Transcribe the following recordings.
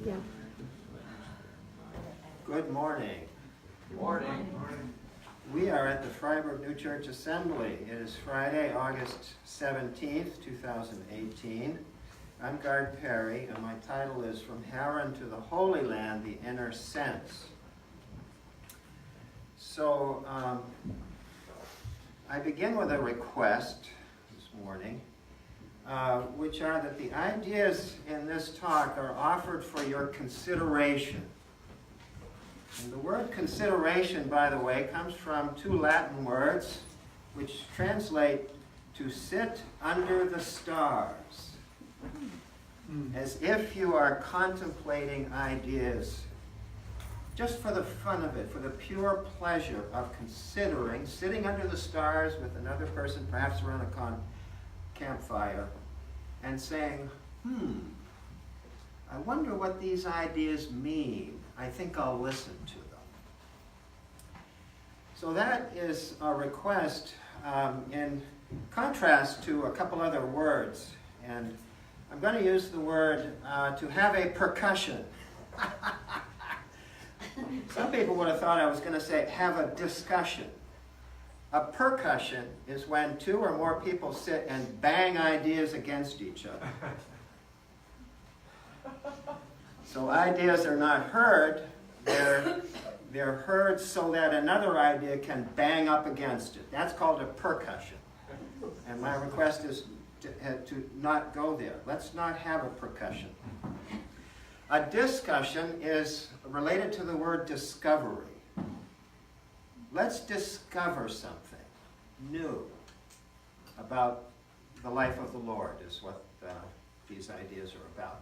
Yeah. Good morning. Morning. We are at the Freiburg New Church Assembly. It is Friday, August 17th, 2018. I'm Gard and my title is From Haran to the Holy Land, the Inner Sense. So, I begin with a request this morning, which are that the ideas in this talk are offered for your consideration. And the word consideration, by the way, comes from two Latin words which translate to sit under the stars, as if you are contemplating ideas just for the fun of it, for the pure pleasure of considering, sitting under the stars with another person, perhaps around a campfire, and saying, I wonder what these ideas mean. I think I'll listen to them. So that is a request in contrast to a couple other words. And I'm going to use the word to have a percussion. Some people would have thought I was going to say have a discussion. A percussion is when two or more people sit and bang ideas against each other. So ideas are not heard, they're heard so that another idea can bang up against it. That's called a percussion. And my request is to not go there. Let's not have a percussion. A discussion is related to the word discovery. Let's discover something new about the life of the Lord is what these ideas are about.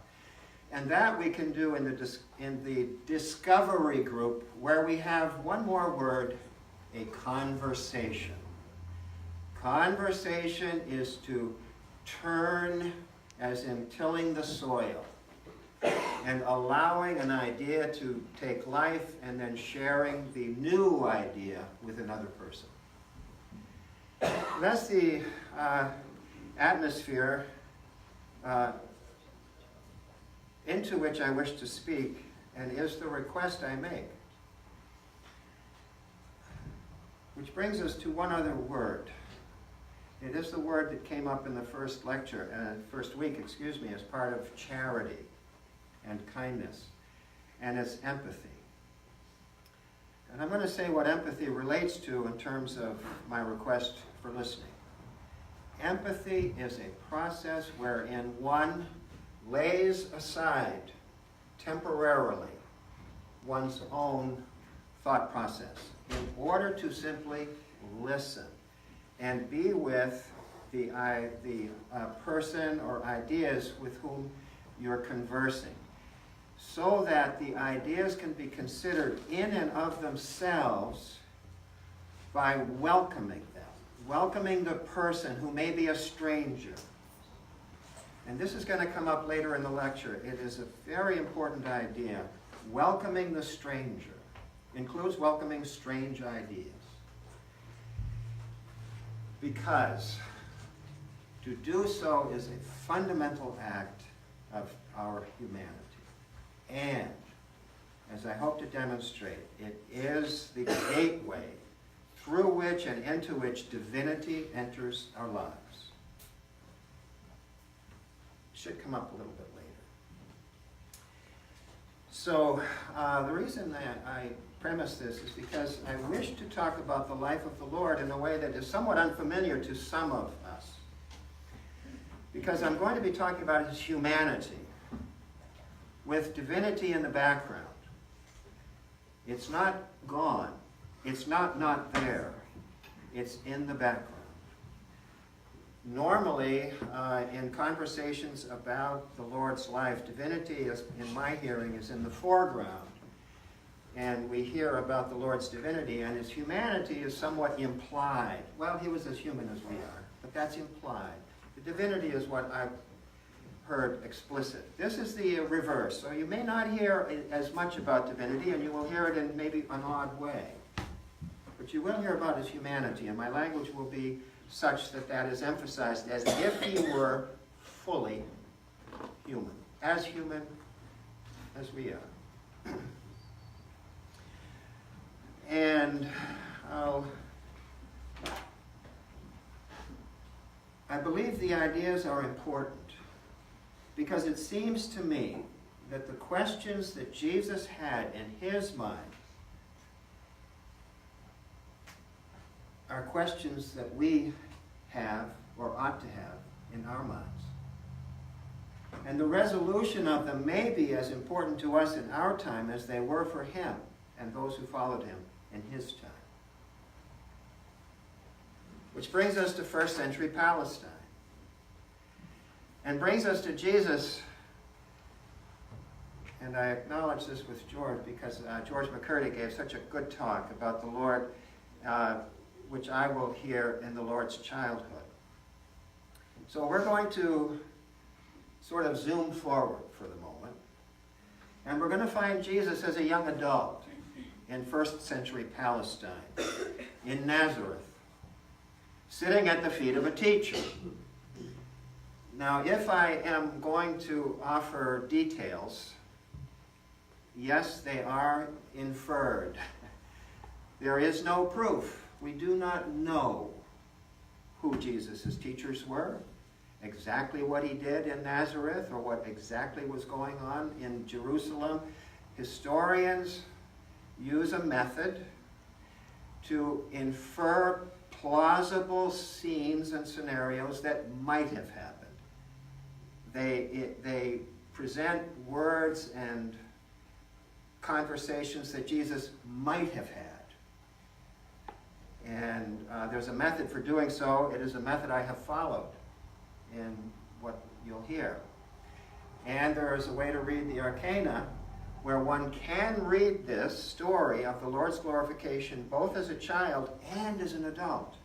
And that we can do in the discovery group, where we have one more word, a conversation. Conversation is to turn, as in tilling the soil, and allowing an idea to take life and then sharing the new idea with another person. That's the atmosphere into which I wish to speak, and is the request I make. Which brings us to one other word. It is the word that came up in the first week, as part of charity and kindness, and it's empathy. And I'm going to say what empathy relates to in terms of my request for listening. Empathy is a process wherein one lays aside temporarily one's own thought process in order to simply listen and be with the person or ideas with whom you're conversing, so that the ideas can be considered in and of themselves by welcoming them, welcoming the person who may be a stranger. And this is going to come up later in the lecture. It is a very important idea. Welcoming the stranger includes welcoming strange ideas. Because to do so is a fundamental act of our humanity. And, as I hope to demonstrate, it is the gateway through which and into which divinity enters our lives. Should come up a little bit later. So the reason that I premise this is because I wish to talk about the life of the Lord in a way that is somewhat unfamiliar to some of us. Because I'm going to be talking about his humanity with divinity in the background. It's not gone. It's not there. It's in the background. Normally, in conversations about the Lord's life, divinity, is, in my hearing, is in the foreground. And we hear about the Lord's divinity, and his humanity is somewhat implied. Well, he was as human as we are, but that's implied. The divinity is what I've heard explicit. This is the reverse. So you may not hear as much about divinity, and you will hear it in maybe an odd way. But you will hear about his humanity, and my language will be such that that is emphasized as if he were fully human. As human, as we are. And I believe the ideas are important because it seems to me that the questions that Jesus had in his mind are questions that we have or ought to have in our minds. And the resolution of them may be as important to us in our time as they were for him and those who followed him in his time. Which brings us to first century Palestine. And brings us to Jesus, and I acknowledge this with George because George McCurdy gave such a good talk about the Lord, which I will hear in the Lord's childhood. So we're going to sort of zoom forward for the moment. And we're going to find Jesus as a young adult in first century Palestine, in Nazareth, sitting at the feet of a teacher. Now, if I am going to offer details, yes, they are inferred. There is no proof. We do not know who Jesus' teachers were, exactly what he did in Nazareth, or what exactly was going on in Jerusalem. Historians use a method to infer plausible scenes and scenarios that might have happened. They present words and conversations that Jesus might have had. And there's a method for doing so. It is a method I have followed in what you'll hear. And there is a way to read the Arcana where one can read this story of the Lord's glorification both as a child and as an adult.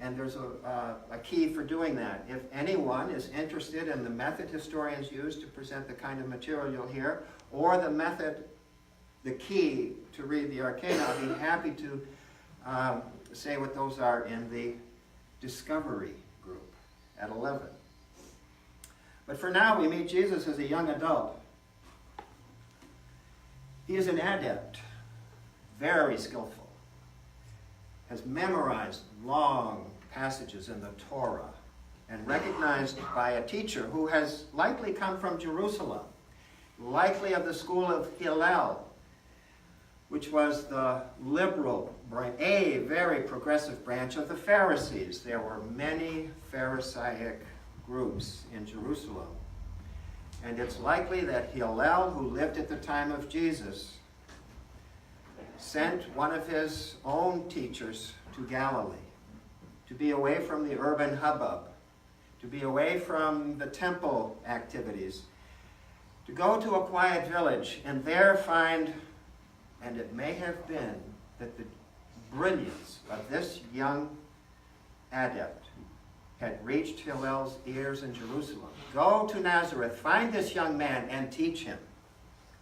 And there's a key for doing that. If anyone is interested in the method historians use to present the kind of material you'll hear, or the method, the key to read the Arcana, I'll be happy to say what those are in the Discovery group at 11. But for now, we meet Jesus as a young adult. He is an adept, very skillful, has memorized long passages in the Torah, and recognized by a teacher who has likely come from Jerusalem, likely of the school of Hillel, which was the liberal, a very progressive branch of the Pharisees. There were many Pharisaic groups in Jerusalem. And it's likely that Hillel, who lived at the time of Jesus, sent one of his own teachers to Galilee to be away from the urban hubbub, to be away from the temple activities, to go to a quiet village and there find, and it may have been that the brilliance of this young adept had reached Hillel's ears in Jerusalem. Go to Nazareth, find this young man, and teach him.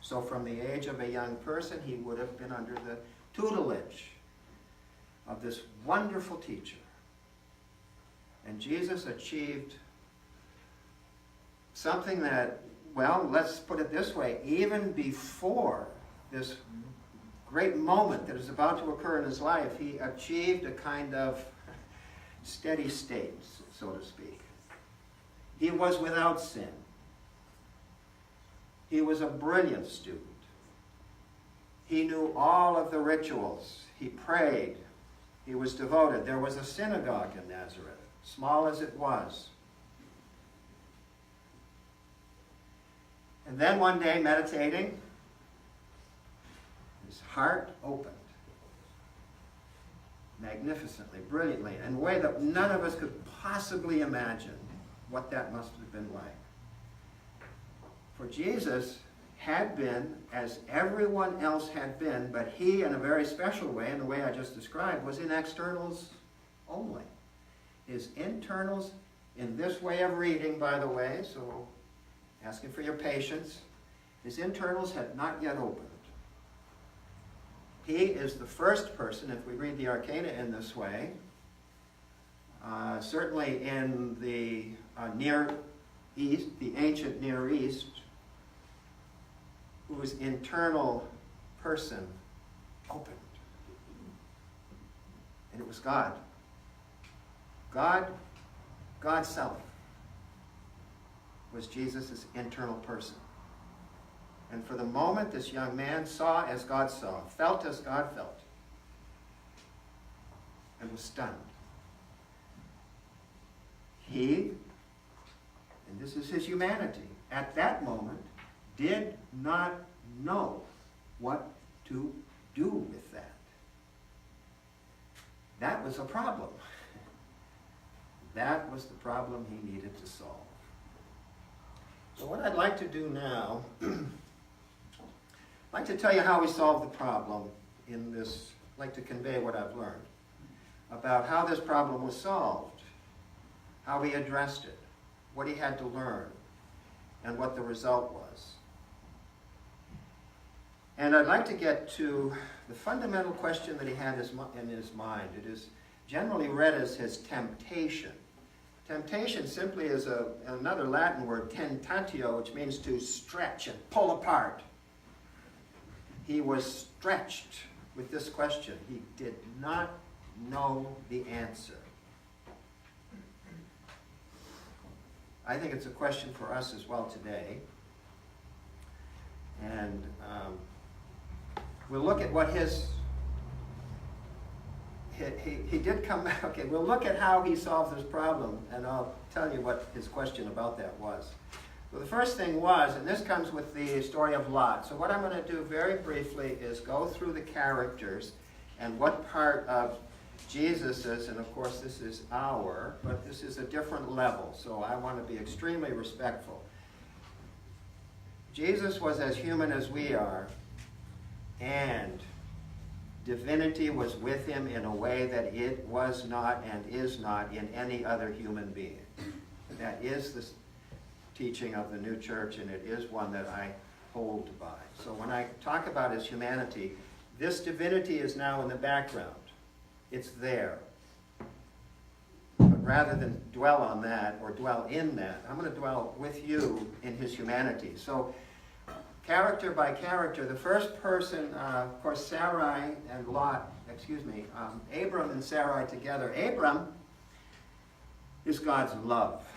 So from the age of a young person, he would have been under the tutelage of this wonderful teacher. And Jesus achieved something that, well, let's put it this way, even before this great moment that is about to occur in his life, he achieved a kind of steady state, so to speak. He was without sin. He was a brilliant student. He knew all of the rituals. He prayed. He was devoted. There was a synagogue in Nazareth, small as it was. And then one day, meditating, his heart opened magnificently, brilliantly, in a way that none of us could possibly imagine what that must have been like. For Jesus had been as everyone else had been, but he, in a very special way, in the way I just described, was in externals only. His internals, in this way of reading, by the way, so asking for your patience, his internals had not yet opened. He is the first person, if we read the Arcana in this way, certainly in the Near East, the ancient Near East, whose internal person opened. And it was God. God's self was Jesus' internal person. And for the moment, this young man saw as God saw, felt as God felt, and was stunned. He, and this is his humanity, at that moment did not know what to do with that. That was a problem. That was the problem he needed to solve. So what I'd like to do now, I'd like to tell you how we solved the problem in this, I'd like to convey what I've learned about how this problem was solved, how he addressed it, what he had to learn, and what the result was. And I'd like to get to the fundamental question that he had in his mind. It is generally read as his temptation. Temptation simply is another Latin word, tentatio, which means to stretch and pull apart. He was stretched with this question. He did not know the answer. I think it's a question for us as well today. And we'll look at what he did come back. Okay, we'll look at how he solved this problem, and I'll tell you what his question about that was. Well, the first thing was, and this comes with the story of Lot. So what I'm going to do very briefly is go through the characters and what part of Jesus's, and of course this is but this is a different level, so I want to be extremely respectful. Jesus was as human as we are, and divinity was with him in a way that it was not and is not in any other human being. That is the teaching of the new church, and it is one that I hold by. So when I talk about his humanity, this divinity is now in the background. It's there. But rather than dwell on that or dwell in that, I'm going to dwell with you in his humanity. So character by character, the first person, of course, Sarai and Abram and Sarai together. Abram is God's love.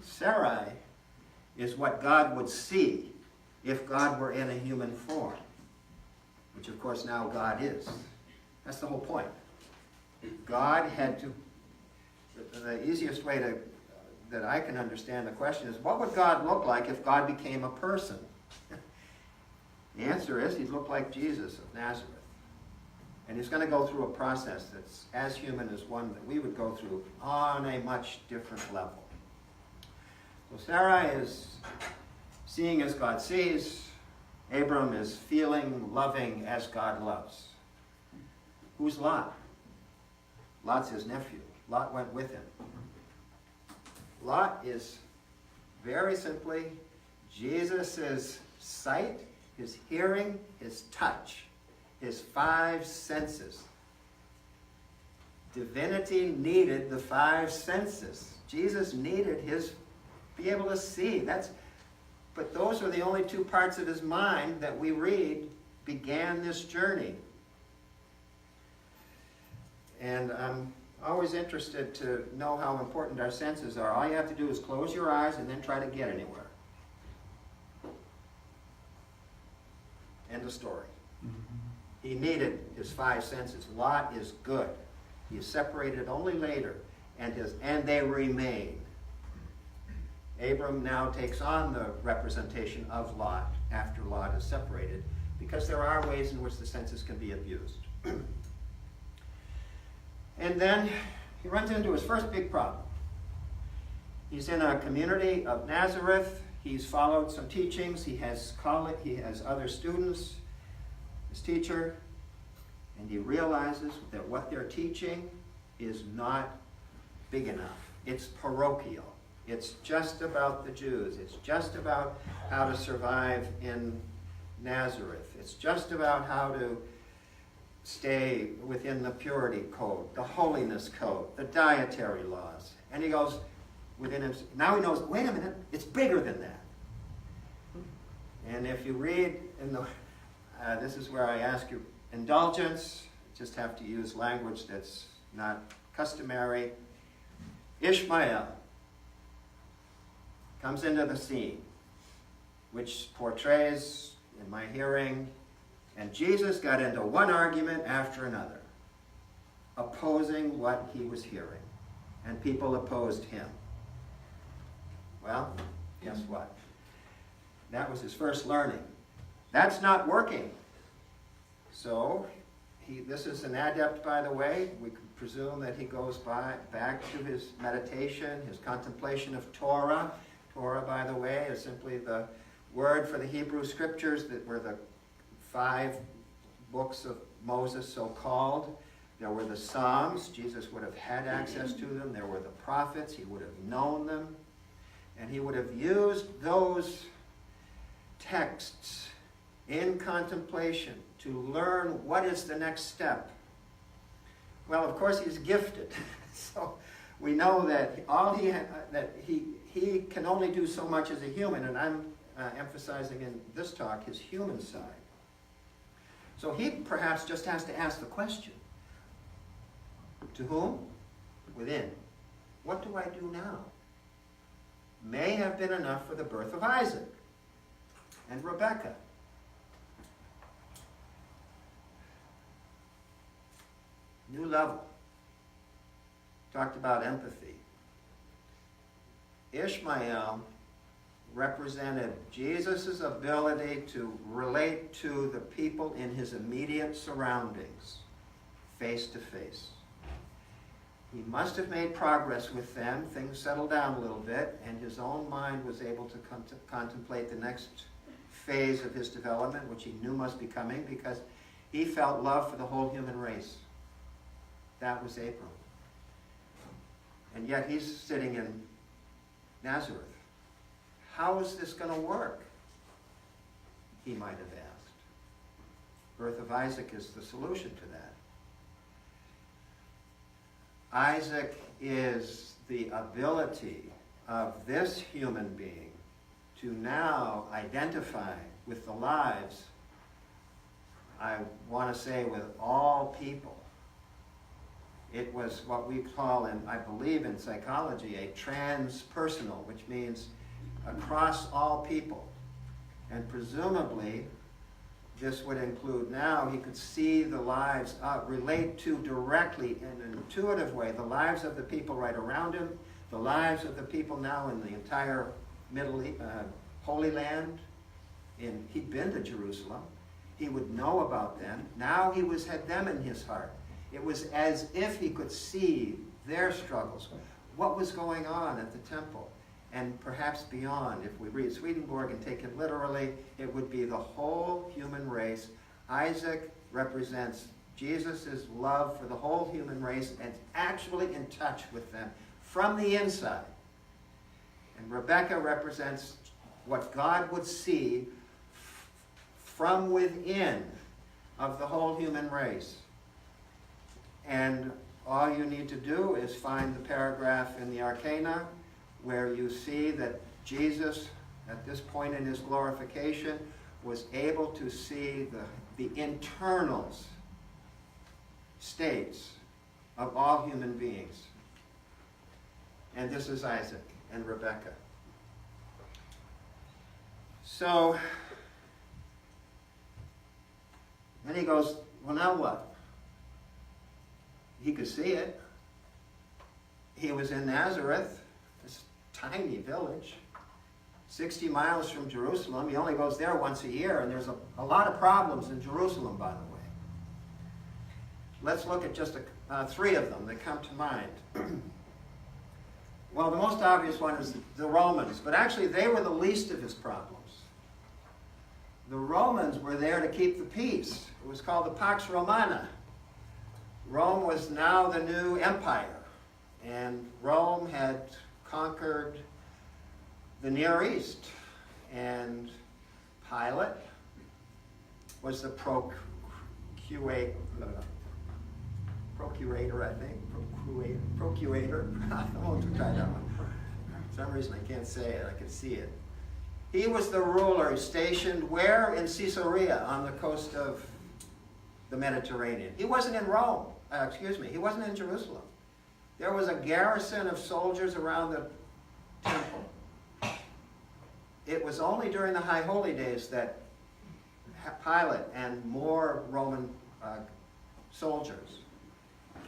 Sarai is what God would see if God were in a human form, which of course now God is. That's the whole point. God had to, the easiest way that I can understand the question is, what would God look like if God became a person? The answer is, he'd look like Jesus of Nazareth. And he's going to go through a process that's as human as one that we would go through on a much different level. So Sarai is seeing as God sees. Abram is feeling, loving as God loves. Who's Lot? Lot's his nephew. Lot went with him. Lot is very simply Jesus' sight, his hearing, his touch, his five senses. Divinity needed the five senses. Jesus needed be able to see. But those are the only two parts of his mind that we read began this journey. And I'm always interested to know how important our senses are. All you have to do is close your eyes and then try to get anywhere. End of story. He needed his five senses. Lot is good. He is separated only later, and they remain. Abram now takes on the representation of Lot after Lot is separated, because there are ways in which the senses can be abused. And then he runs into his first big problem. He's in a community of Nazareth. He's followed some teachings. He has other students, his teacher, and he realizes that what they're teaching is not big enough. It's parochial. It's just about the Jews. It's just about how to survive in Nazareth. It's just about how to stay within the purity code, the holiness code, the dietary laws. And he goes within himself. Now he knows, wait a minute, it's bigger than that. And if you read in the, this is where I ask your indulgence, just have to use language that's not customary. Ishmael comes into the scene, which portrays, in my hearing, and Jesus got into one argument after another, opposing what he was hearing. And people opposed him. Well, guess what? That was his first learning. That's not working. So, this is an adept, by the way. We could presume that he goes back to his meditation, his contemplation of Torah. Torah, by the way, is simply the word for the Hebrew scriptures that were the 5 books of Moses, so-called. There were the Psalms. Jesus would have had access to them. There were the prophets. He would have known them. And he would have used those texts in contemplation to learn what is the next step. Well, of course, he's gifted. So we know that he can only do so much as a human, and I'm emphasizing in this talk his human side. So he perhaps just has to ask the question, to whom? Within. What do I do now? May have been enough for the birth of Isaac and Rebekah. New level. Talked about empathy. Ishmael represented Jesus' ability to relate to the people in his immediate surroundings, face to face. He must have made progress with them. Things settled down a little bit, and his own mind was able to contemplate the next phase of his development, which he knew must be coming, because he felt love for the whole human race. That was Abram. And yet he's sitting in Nazareth. How is this going to work? He might have asked. Birth of Isaac is the solution to that. Isaac is the ability of this human being to now identify with the lives, I want to say with all people. It was what we call, I believe in psychology, a transpersonal, which means across all people. And presumably, this would include now, he could see the lives, relate to directly in an intuitive way, the lives of the people right around him, the lives of the people now in the entire Holy Land. He'd been to Jerusalem. He would know about them. Now he had them in his heart. It was as if he could see their struggles, what was going on at the temple, and perhaps beyond. If we read Swedenborg and take it literally, it would be the whole human race. Isaac represents Jesus' love for the whole human race and actually in touch with them from the inside. And Rebekah represents what God would see from within of the whole human race. And all you need to do is find the paragraph in the Arcana where you see that Jesus, at this point in his glorification, was able to see the internals, states of all human beings. And this is Isaac and Rebekah. So, then he goes, well, now what? He could see it. He was in Nazareth, this tiny village, 60 miles from Jerusalem. He only goes there once a year, and there's a lot of problems in Jerusalem, by the way. Let's look at just 3 of them that come to mind. Well, the most obvious one is the Romans, but actually they were the least of his problems. The Romans were there to keep the peace. It was called the Pax Romana. Rome was now the new empire, and Rome had conquered the Near East, and Pilate was the procurator, I think. Procurator. I won't try that one. For some reason I can't say it. I can see it. He was the ruler stationed where? In Caesarea, on the coast of the Mediterranean. He wasn't in Rome. He wasn't in Jerusalem. There was a garrison of soldiers around the temple. It was only during the High Holy Days that Pilate and more Roman soldiers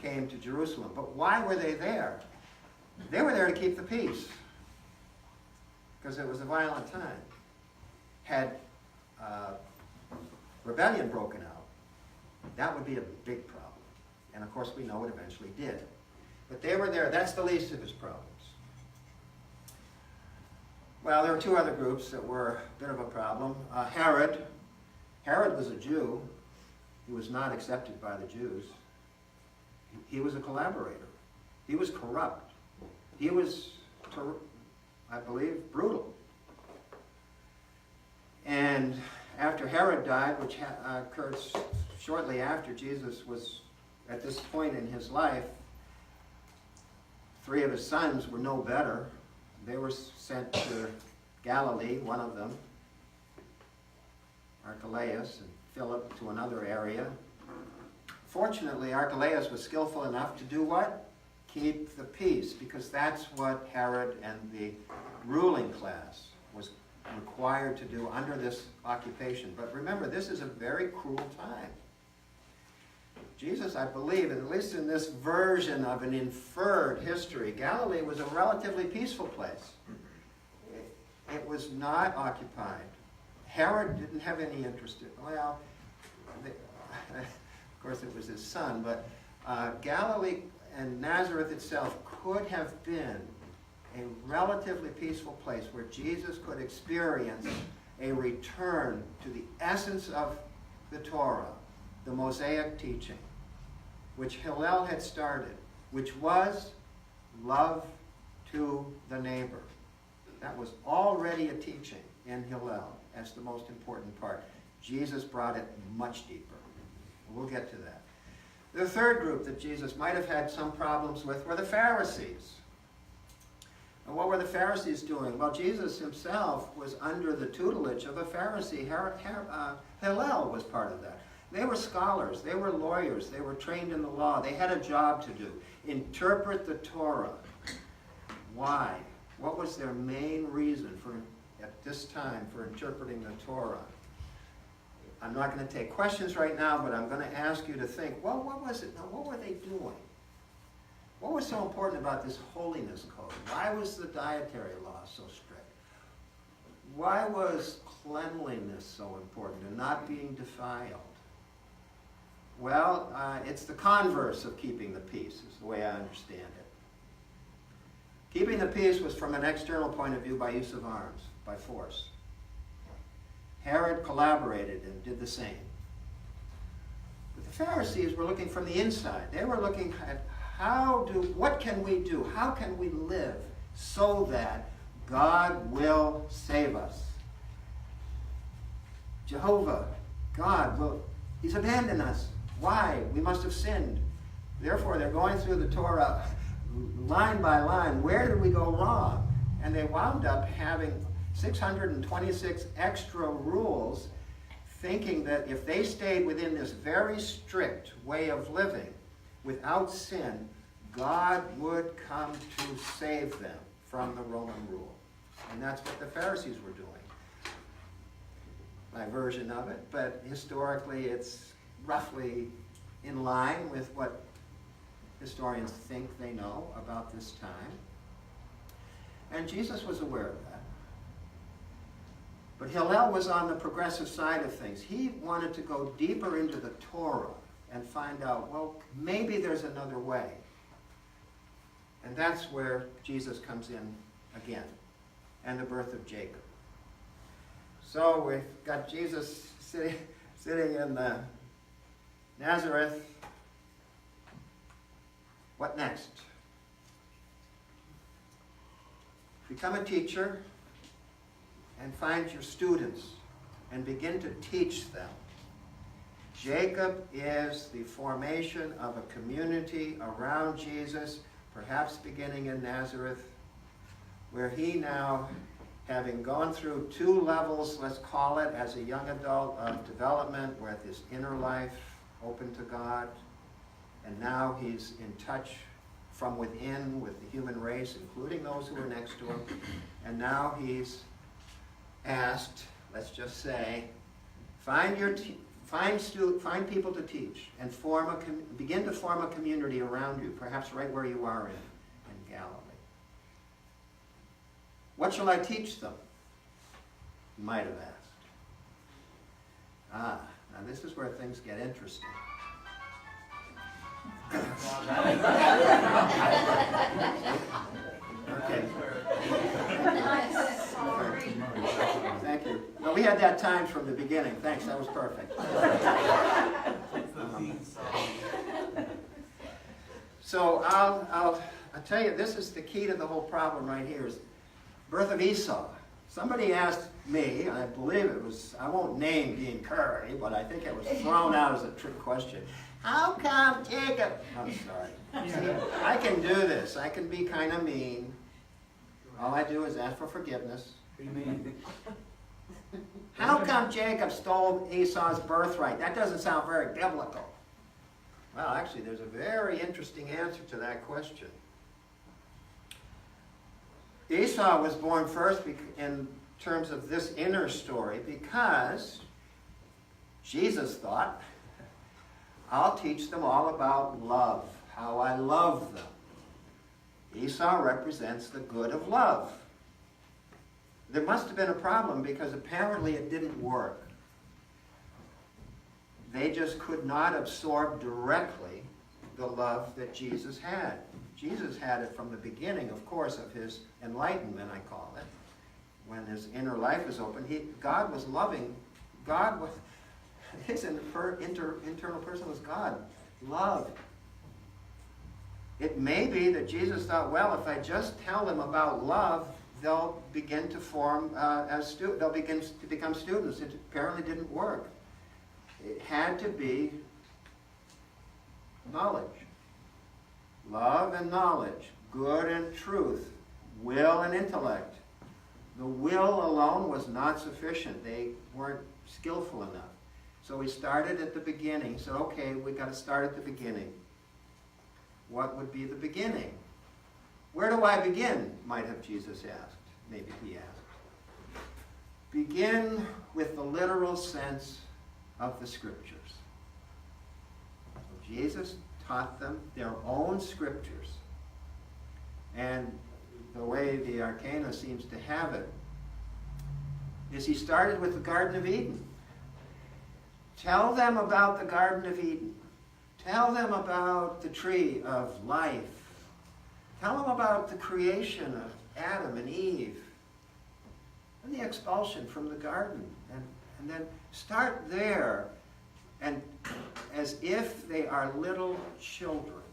came to Jerusalem. But why were they there? They were there to keep the peace, because it was a violent time. Had rebellion broken out, that would be a big problem. And of course we know it eventually did. But they were there. That's the least of his problems. Well, there were two other groups that were a bit of a problem. Herod. Herod was a Jew. He was not accepted by the Jews. He was a collaborator. He was corrupt. He was, I believe, brutal. And after Herod died, which occurred shortly after Jesus was at this point in his life, three of his sons were no better. They were sent to Galilee, one of them, Archelaus, and Philip to another area. Fortunately, Archelaus was skillful enough to do what? Keep the peace, because that's what Herod and the ruling class was required to do under this occupation. But remember, this is a very cruel time. Jesus, I believe, at least in this version of an inferred history, Galilee was a relatively peaceful place. It was not occupied. Herod didn't have any interest in it. Well, of course it was his son, but Galilee and Nazareth itself could have been a relatively peaceful place where Jesus could experience a return to the essence of the Torah, the Mosaic teaching, which Hillel had started, which was love to the neighbor. That was already a teaching in Hillel as the most important part. Jesus brought it much deeper. We'll get to that. The third group that Jesus might have had some problems with were the Pharisees. And what were the Pharisees doing? Well, Jesus himself was under the tutelage of a Pharisee. Hillel was part of that. They were scholars. They were lawyers. They were trained in the law. They had a job to do. Interpret the Torah. Why? What was their main reason for, at this time, for interpreting the Torah? I'm not going to take questions right now, but I'm going to ask you to think, well, what was it? Now, what were they doing? What was so important about this holiness code? Why was the dietary law so strict? Why was cleanliness so important and not being defiled? Well, it's the converse of keeping the peace, is the way I understand it. Keeping the peace was from an external point of view by use of arms, by force. Herod collaborated and did the same. But the Pharisees were looking from the inside. They were looking at what can we do? How can we live so that God will save us? Jehovah, God, he's abandoned us. Why? We must have sinned. Therefore, they're going through the Torah line by line. Where did we go wrong? And they wound up having 626 extra rules, thinking that if they stayed within this very strict way of living, without sin, God would come to save them from the Roman rule. And that's what the Pharisees were doing. My version of it, but historically it's roughly in line with what historians think they know about this time. And Jesus was aware of that. But Hillel was on the progressive side of things. He wanted to go deeper into the Torah and find out, well, maybe there's another way. And that's where Jesus comes in again, and the birth of Jacob. So we've got Jesus sitting in Nazareth. What next? Become a teacher and find your students and begin to teach them. Jacob is the formation of a community around Jesus, perhaps beginning in Nazareth, where he now having gone through 2 levels, let's call it, as a young adult of development, with his inner life open to God, and now he's in touch from within with the human race, including those who are next to him, and now he's asked, let's just say, find people to teach and begin to form a community around you, perhaps right where you are in Galilee. What shall I teach them? You might have asked. Now this is where things get interesting. Okay. Thank you. No, we had that timed from the beginning. Thanks, that was perfect. So I'll tell you, this is the key to the whole problem right here, is birth of Esau. Somebody asked me, I believe it was, I won't name Dean Curry, but I think it was thrown out as a trick question. How come Jacob... I'm sorry. See, I can do this. I can be kind of mean. All I do is ask for forgiveness. How come Jacob stole Esau's birthright? That doesn't sound very biblical. Well, actually, there's a very interesting answer to that question. Esau was born first in terms of this inner story because Jesus thought, I'll teach them all about love, how I love them. Esau represents the good of love. There must have been a problem because apparently it didn't work. They just could not absorb directly the love that Jesus had. Jesus had it from the beginning, of course, of his enlightenment, I call it. When his inner life is open, God was loving. God was, his internal person was God. Love. It may be that Jesus thought, well, if I just tell them about love, they'll begin to form they'll begin to become students. It apparently didn't work. It had to be knowledge. Love and knowledge, good and truth, will and intellect. The will alone was not sufficient. They weren't skillful enough. So he started at the beginning. He said, okay, we've got to start at the beginning. What would be the beginning? Where do I begin, might have Jesus asked. Maybe he asked. Begin with the literal sense of the Scriptures. So Jesus taught them their own Scriptures. And the way the Arcana seems to have it is he started with the Garden of Eden. Tell them about the Garden of Eden. Tell them about the tree of life. Tell them about the creation of Adam and Eve and the expulsion from the garden. And then start there, and as if they are little children,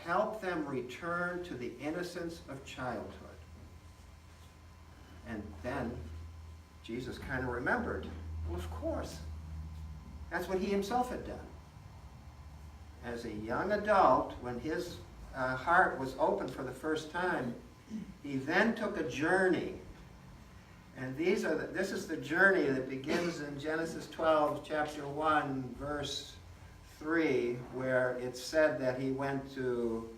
help them return to the innocence of childhood. And then Jesus kind of remembered, well, of course, that's what he himself had done. As a young adult, when his heart was open for the first time, he then took a journey. And this is the journey that begins in Genesis 12, chapter 1, verse 3, where it's said that he went to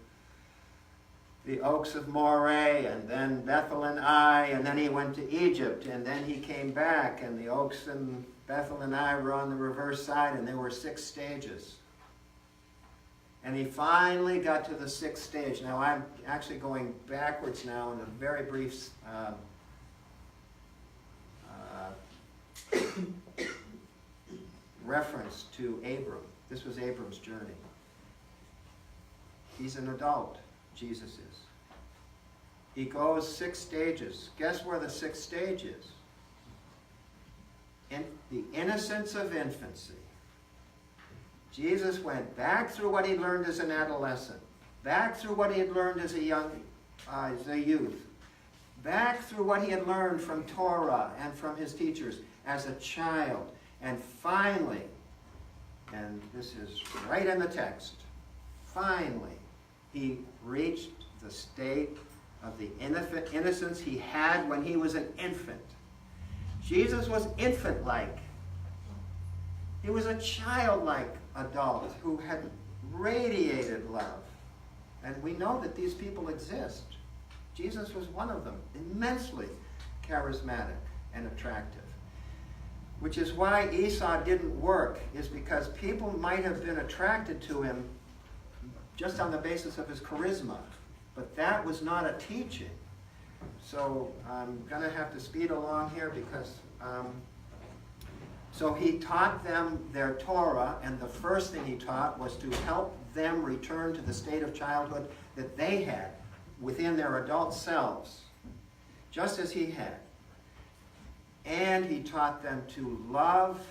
the oaks of Moreh, and then Bethel and Ai, and then he went to Egypt, and then he came back, and the oaks and Bethel and Ai were on the reverse side, and there were 6 stages. And he finally got to the 6th stage. Now I'm actually going backwards now in a very brief reference to Abram. This was Abram's journey. He's an adult, Jesus is. He goes 6 stages. Guess where the 6th stage is? In the innocence of infancy. Jesus went back through what he learned as an adolescent, back through what he had learned as a youth, back through what he had learned from Torah and from his teachers as a child, and finally, and this is right in the text, finally, he reached the state of the innocence he had when he was an infant. Jesus was infant-like. He was a childlike adult who had radiated love. And we know that these people exist. Jesus was one of them, immensely charismatic and attractive. Which is why Esau didn't work, is because people might have been attracted to him just on the basis of his charisma. But that was not a teaching. So I'm going to have to speed along here because... So he taught them their Torah, and the first thing he taught was to help them return to the state of childhood that they had within their adult selves, just as he had. And he taught them to love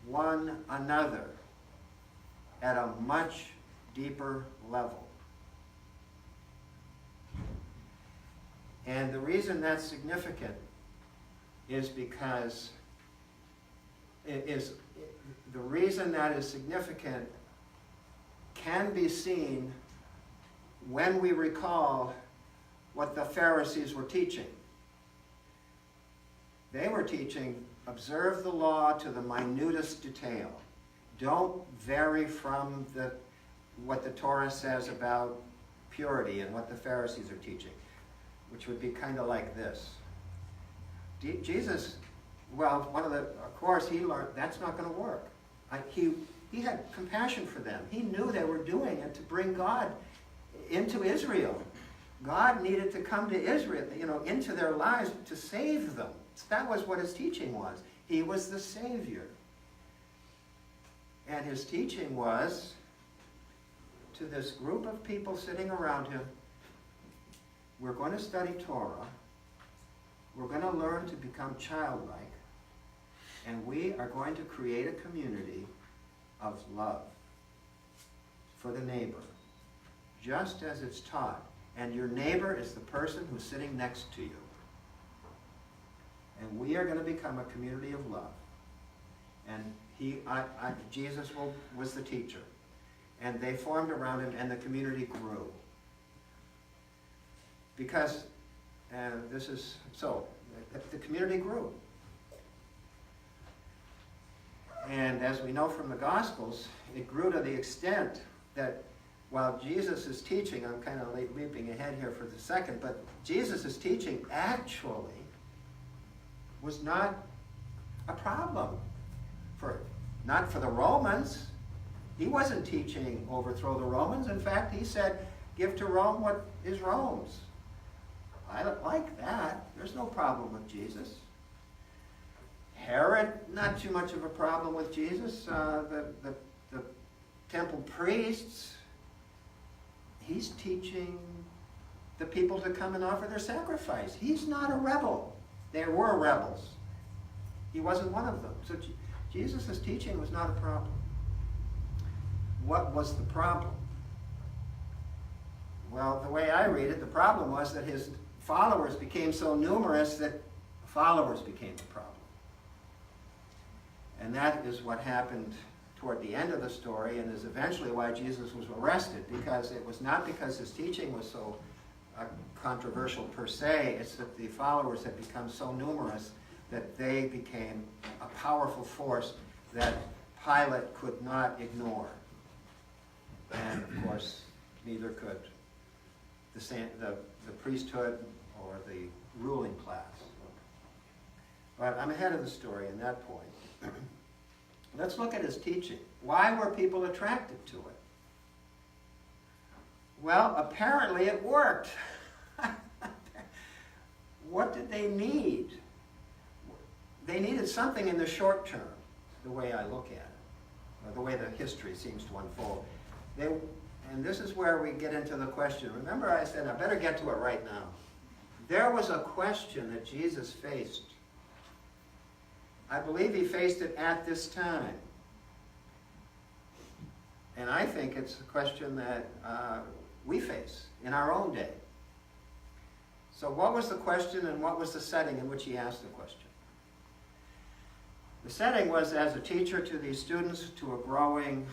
one another at a much deeper level. And the reason that's significant is because the reason that is significant can be seen when we recall what the Pharisees were teaching. They were teaching, observe the law to the minutest detail. Don't vary from what the Torah says about purity and what the Pharisees are teaching, which would be kind of like this. Jesus, well, of course, he learned that's not going to work. He had compassion for them. He knew they were doing it to bring God into Israel. God needed to come to Israel, into their lives to save them. That was what his teaching was. He was the Savior. And his teaching was to this group of people sitting around him, we're going to study Torah, we're going to learn to become childlike, and we are going to create a community of love for the neighbor, just as it's taught. And your neighbor is the person who's sitting next to you. And we are going to become a community of love. And Jesus was the teacher. And they formed around him, and the community grew. Because, the community grew. And as we know from the Gospels, it grew to the extent that while Jesus is teaching, I'm kind of leaping ahead here for the second, but Jesus' teaching actually was not a problem, not for the Romans. He wasn't teaching overthrow the Romans. In fact, he said, give to Rome what is Rome's. I don't like that. There's no problem with Jesus. Herod, not too much of a problem with Jesus. The temple priests, he's teaching the people to come and offer their sacrifice. He's not a rebel. There were rebels. He wasn't one of them. So Jesus' teaching was not a problem. What was the problem? Well, the way I read it, the problem was that his followers became so numerous that followers became the problem. And that is what happened toward the end of the story, and is eventually why Jesus was arrested, because it was not because his teaching was so controversial per se, it's that the followers had become so numerous that they became a powerful force that Pilate could not ignore. And of course, neither could the priesthood or the ruling class. But I'm ahead of the story in that point. Let's look at his teaching. Why were people attracted to it? Well, apparently it worked. What did they need? They needed something in the short term, the way I look at it, or the way the history seems to unfold. And this is where we get into the question. Remember I said, I better get to it right now. There was a question that Jesus faced. I believe he faced it at this time. And I think it's a question that we face in our own day. So what was the question, and what was the setting in which he asked the question? The setting was as a teacher to these students, to a growing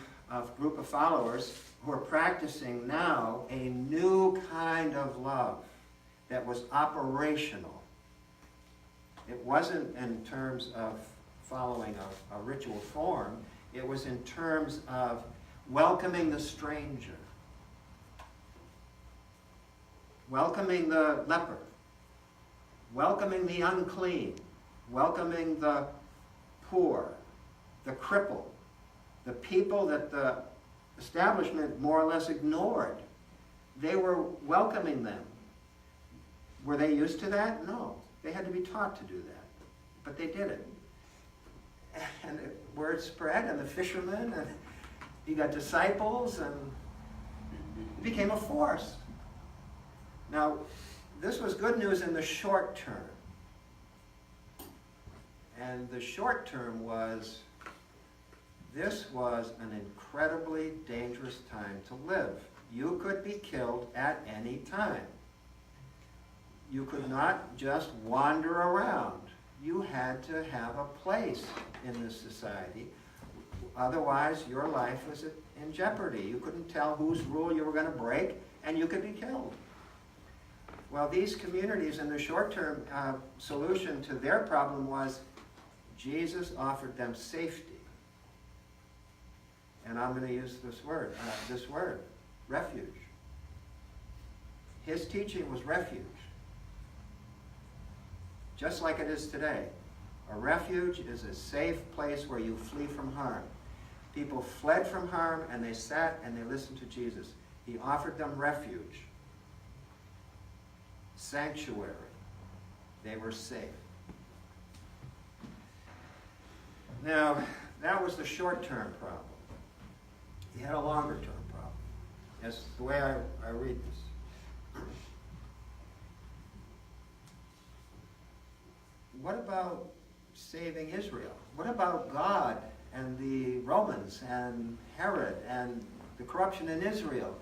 group of followers who are practicing now a new kind of love. that was operational. It wasn't in terms of following a ritual form. It was in terms of welcoming the stranger, welcoming the leper, welcoming the unclean, welcoming the poor, the crippled, the people that the establishment more or less ignored. They were welcoming them. Were they used to that? No. They had to be taught to do that. But they did it. And the word spread, and the fishermen, and you got disciples, and it became a force. Now, this was good news in the short term. And the short term was, this was an incredibly dangerous time to live. You could be killed at any time. You could not just wander around. You had to have a place in this society. Otherwise, your life was in jeopardy. You couldn't tell whose rule you were going to break, and you could be killed. Well, these communities, in the short-term solution to their problem was Jesus offered them safety. And I'm going to use this word, refuge. His teaching was refuge. Just like it is today. A refuge is a safe place where you flee from harm. People fled from harm, and they sat and they listened to Jesus. He offered them refuge, sanctuary. They were safe. Now, that was the short-term problem. He had a longer-term problem. That's the way I read this. What about saving Israel? What about God and the Romans and Herod and the corruption in Israel?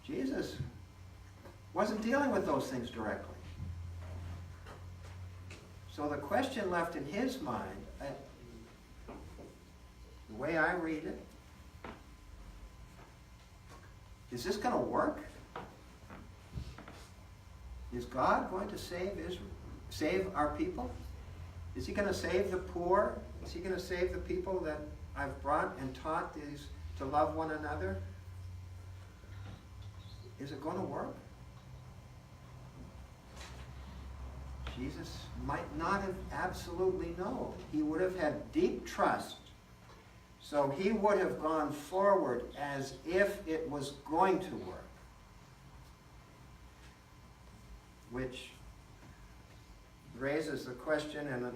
Jesus wasn't dealing with those things directly. So the question left in his mind, the way I read it, is this going to work? Is God going to save Israel? Save our people? Is he going to save the poor? Is he going to save the people that I've brought and taught these to love one another? Is it going to work? Jesus might not have absolutely known. He would have had deep trust. So he would have gone forward as if it was going to work. Which raises the question and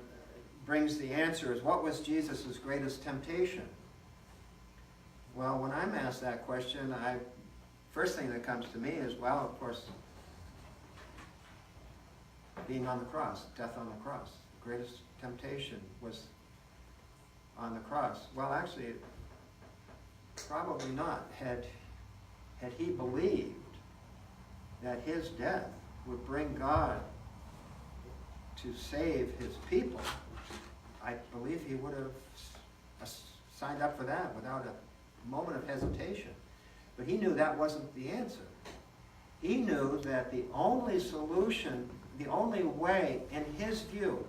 brings the answer is, what was Jesus' greatest temptation? Well, when I'm asked that question, first thing that comes to me is, well, of course, being on the cross, death on the cross. The greatest temptation was on the cross. Well, actually, probably not. Had he believed that his death would bring God to save his people, I believe he would have signed up for that without a moment of hesitation. But he knew that wasn't the answer. He knew that the only solution, the only way, in his view,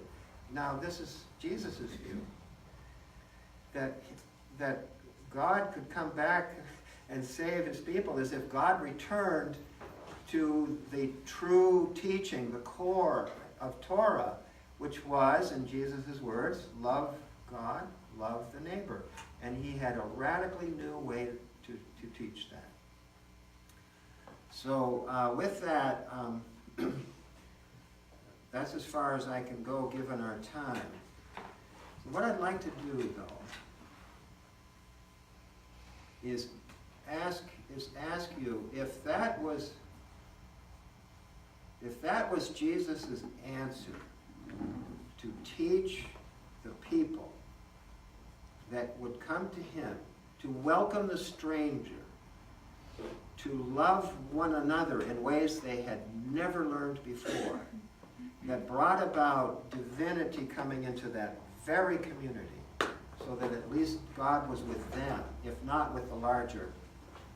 now this is Jesus' view, that God could come back and save his people is if God returned to the true teaching, the core of Torah, which was, in Jesus' words, love God, love the neighbor. And he had a radically new way to teach that. So with that, that's as far as I can go given our time. So what I'd like to do, though, is ask you if that was Jesus' answer to teach the people that would come to him, to welcome the stranger, to love one another in ways they had never learned before, that brought about divinity coming into that very community, so that at least God was with them, if not with the larger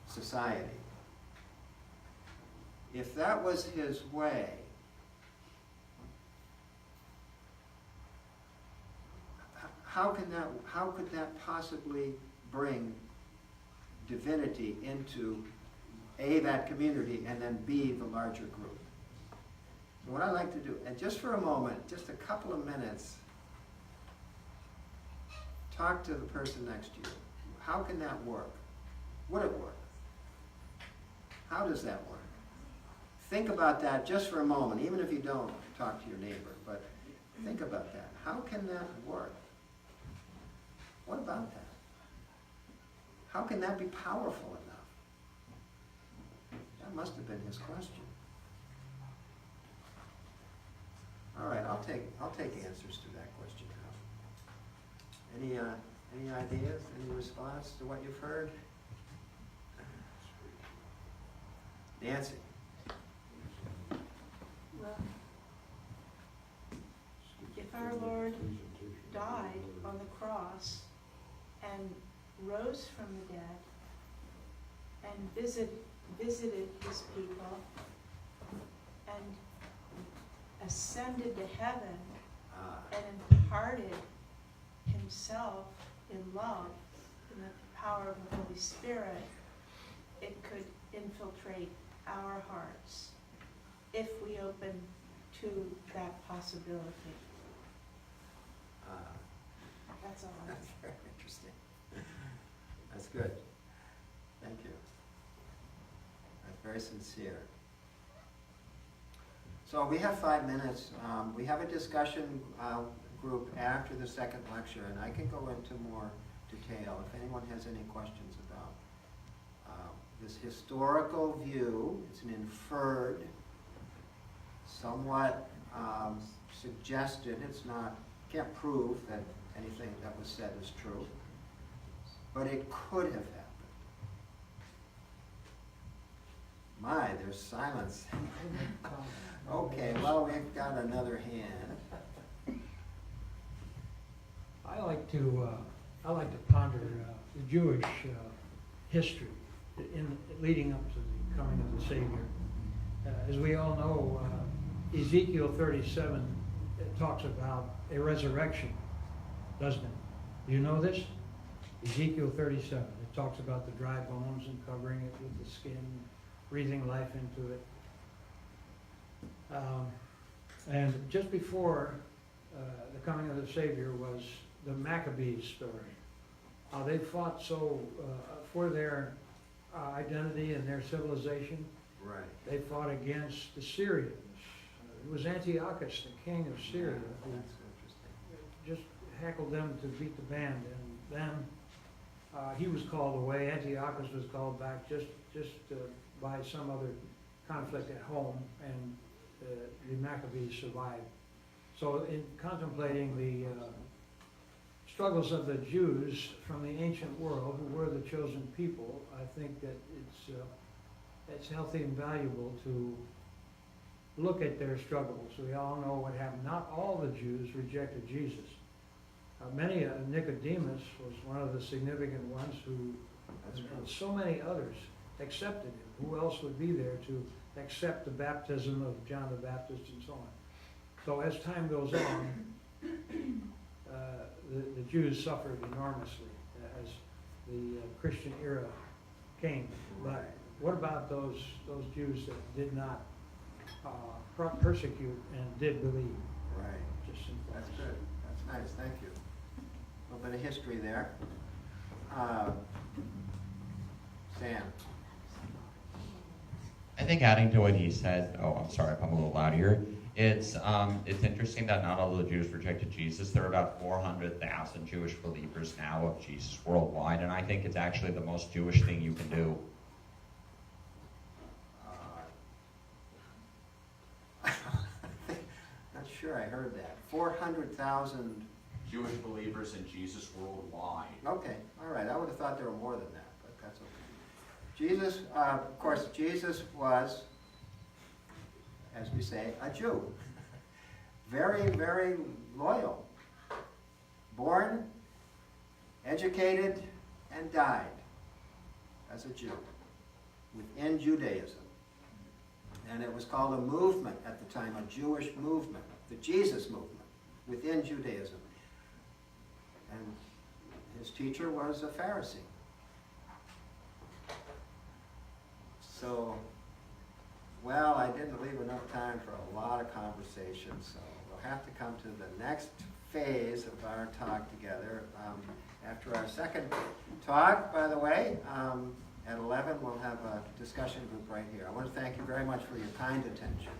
society. If that was his way, how could that possibly bring divinity into A, that community, and then B, the larger group? So what I like to do, and just for a moment, just a couple of minutes, talk to the person next to you. How can that work? Would it work? How does that work? Think about that just for a moment, even if you don't talk to your neighbor, but think about that. How can that work? What about that? How can that be powerful enough? That must have been his question. All right, I'll take answers to that question now. Any ideas? Any response to what you've heard? Nancy. Well, if our Lord died on the cross and rose from the dead and visited his people and ascended to heaven and imparted himself in love in the power of the Holy Spirit, it could infiltrate our hearts if we open to that possibility. That's all. That's very interesting. That's good. Thank you. That's very sincere. So we have 5 minutes. We have a discussion group after the second lecture, and I can go into more detail if anyone has any questions about this historical view. It's an inferred, somewhat suggested. It's not, can't prove that anything that was said is true, but it could have happened. My, there's silence. Okay, well, we've got another hand. I like to ponder the Jewish history leading up to the coming of the Savior. As we all know, Ezekiel 37 talks about a resurrection, doesn't it? Do you know this? Ezekiel 37. It talks about the dry bones and covering it with the skin, breathing life into it. And just before the coming of the Savior was the Maccabees story. How they fought so for their identity and their civilization. Right. They fought against the Syrians. It was Antiochus, the king of Syria, who That's interesting. just heckled them to beat the band. And then he was called away. Antiochus was called back just by some other conflict at home, and the Maccabees survived. So in contemplating the struggles of the Jews from the ancient world, who were the chosen people, I think that it's healthy and valuable to look at their struggles. We all know what happened. Not all the Jews rejected Jesus. Nicodemus was one of the significant ones who, and so many others accepted him. Who else would be there to accept the baptism of John the Baptist and so on? So as time goes on, the Jews suffered enormously as the Christian era came. But what about those Jews that did not persecute and did believe? Right. Just simple. That's good. That's nice. Thank you. A little bit of history there. Sam. I think adding to what he said, I'm sorry if I'm a little loud here. It's interesting that not all the Jews rejected Jesus. There are about 400,000 Jewish believers now of Jesus worldwide, and I think it's actually the most Jewish thing you can do. Not sure I heard that. 400,000 Jewish believers in Jesus worldwide. Okay, all right. I would have thought there were more than that, but that's okay. Jesus, of course, Jesus was, as we say, a Jew. Very, very loyal. Born, educated, and died as a Jew within Judaism. And it was called a movement at the time, a Jewish movement, the Jesus movement within Judaism. And his teacher was a Pharisee. So, well, I didn't leave enough time for a lot of conversation, so we'll have to come to the next phase of our talk together. After our second talk, by the way, at 11, we'll have a discussion group right here. I want to thank you very much for your kind attention.